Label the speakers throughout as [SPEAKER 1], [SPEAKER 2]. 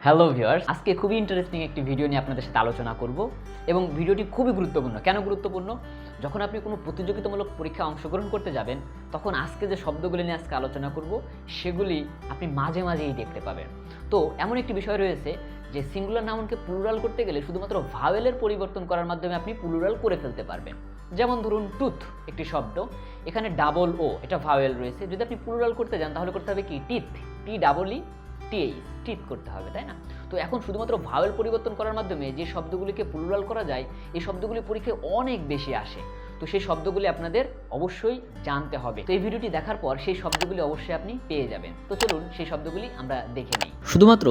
[SPEAKER 1] Hello viewers, আজকে খুবই interesting একটি ভিডিও নিয়ে আপনাদের সাথে আলোচনা করব এবং ভিডিওটি খুবই গুরুত্বপূর্ণ। কেন গুরুত্বপূর্ণ? যখন আপনি কোনো প্রতিযোগিতামূলক পরীক্ষায় অংশগ্রহণ করতে যাবেন, তখন আজকে যে শব্দগুলি নিয়ে আজকে আলোচনা করব সেগুলি আপনি মাঝে মাঝেই দেখতে পাবেন। তো এমন একটি বিষয় রয়েছে যে সিঙ্গুলার নাউনকে প্লুরাল করতে গেলে শুধুমাত্র ভাওয়েলের পরিবর্তন করার মাধ্যমে আপনি প্লুরাল করে ফেলতে পারবেন। যেমন ধরুন টুথ একটি শব্দ, এখানে ডাবল ও এটা ভাওয়েল রয়েছে। যদি আপনি প্লুরাল করতে যান তাহলে করতে হবে কি teeth, T double E TH, teeth করতে হবে, তাই না? তো এখন শুধুমাত্র ভাওয়েল পরিবর্তন করার মাধ্যমে যে শব্দগুলিকে প্লুরাল করা যায়, এই শব্দগুলি পরীক্ষায় অনেক বেশি আসে। তো সেই শব্দগুলি আপনাদের অবশ্যই জানতে হবে। তো এই ভিডিওটি দেখার পর সেই শব্দগুলি অবশ্যই আপনি পেয়ে যাবেন। তো চলুন সেই শব্দগুলি আমরা দেখে নিই। শুধুমাত্র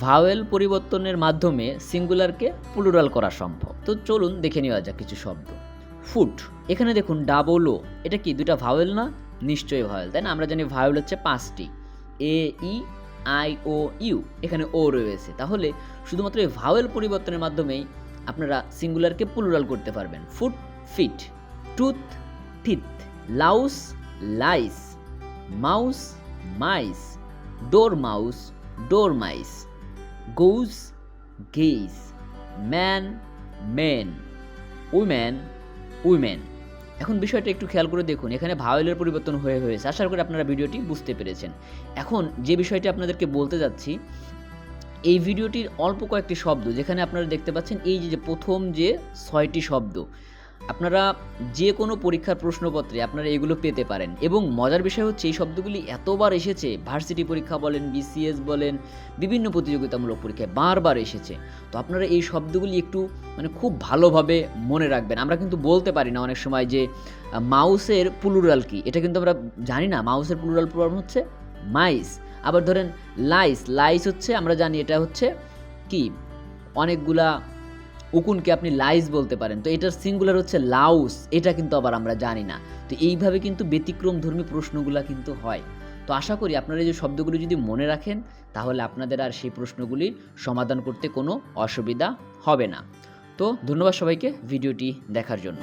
[SPEAKER 1] ভাওয়েল পরিবর্তনের মাধ্যমে সিঙ্গুলারকে প্লুরাল করা সম্ভব। তো চলুন দেখে নেওয়া যাক কিছু শব্দ। ফুড, এখানে দেখুন ডাবল ও, এটা কি দুটা ভাওয়েল না? নিশ্চয়ই ভাওয়েল, তাই না? আমরা জানি ভাওয়েল হচ্ছে 5টি, এ ই আই ও ইউ, এখানে ও রয়েছে। তাহলে শুধুমাত্র এই ভাওয়েল পরিবর্তনের মাধ্যমেই আপনারা সিঙ্গুলারকে প্লুরাল করতে পারবেন। Foot feet, tooth teeth, louse lice, mouse mice, dormouse dormice, goose geese, man men, woman women. এখন বিষয়টা একটু খেয়াল করে দেখুন, এখানে ভাওয়েলের পরিবর্তন হয়েছে। আশা করি আপনারা ভিডিওটি বুঝতে পেরেছেন। এখন যে বিষয়টি আপনাদেরকে বলতে যাচ্ছি, এই ভিডিওটির অল্প কয়েকটি শব্দ যেখানে আপনারা দেখতে পাচ্ছেন এই যে প্রথম যে 6টি শব্দ, আপনারা যে কোনো পরীক্ষার প্রশ্নপত্রে আপনারা এগুলো পেতে পারেন। এবং মজার বিষয় হচ্ছে এই শব্দগুলি এতবার এসেছে, ভার্সিটি পরীক্ষা বলেন, বিসিএস বলেন, বিভিন্ন প্রতিযোগিতামূলক পরীক্ষায় বারবার এসেছে। তো আপনারা এই শব্দগুলি একটু খুব ভালোভাবে মনে রাখবেন। আমরা কিন্তু বলতে পারি না অনেক সময় যে মাউসের প্লুরাল কি, এটা কিন্তু আমরা জানি না। মাউসের প্লুরাল ফর্ম হচ্ছে মাইস। আবার ধরেন লাইস, লাইস হচ্ছে আমরা জানি এটা হচ্ছে কি, অনেকগুলা উকুনকে আপনি লাইস বলতে পারেন। তো এটার সিঙ্গুলার হচ্ছে লাউস, এটা কিন্তু আবার আমরা জানি না। তো এইভাবে কিন্তু ব্যতিক্রমধর্মী প্রশ্নগুলা কিন্তু হয়। তো আশা করি আপনারা এই যে শব্দগুলি যদি মনে রাখেন, তাহলে আপনাদের আর সেই প্রশ্নগুলির সমাধান করতে কোনো অসুবিধা হবে না। তো ধন্যবাদ সবাইকে ভিডিওটি দেখার জন্য।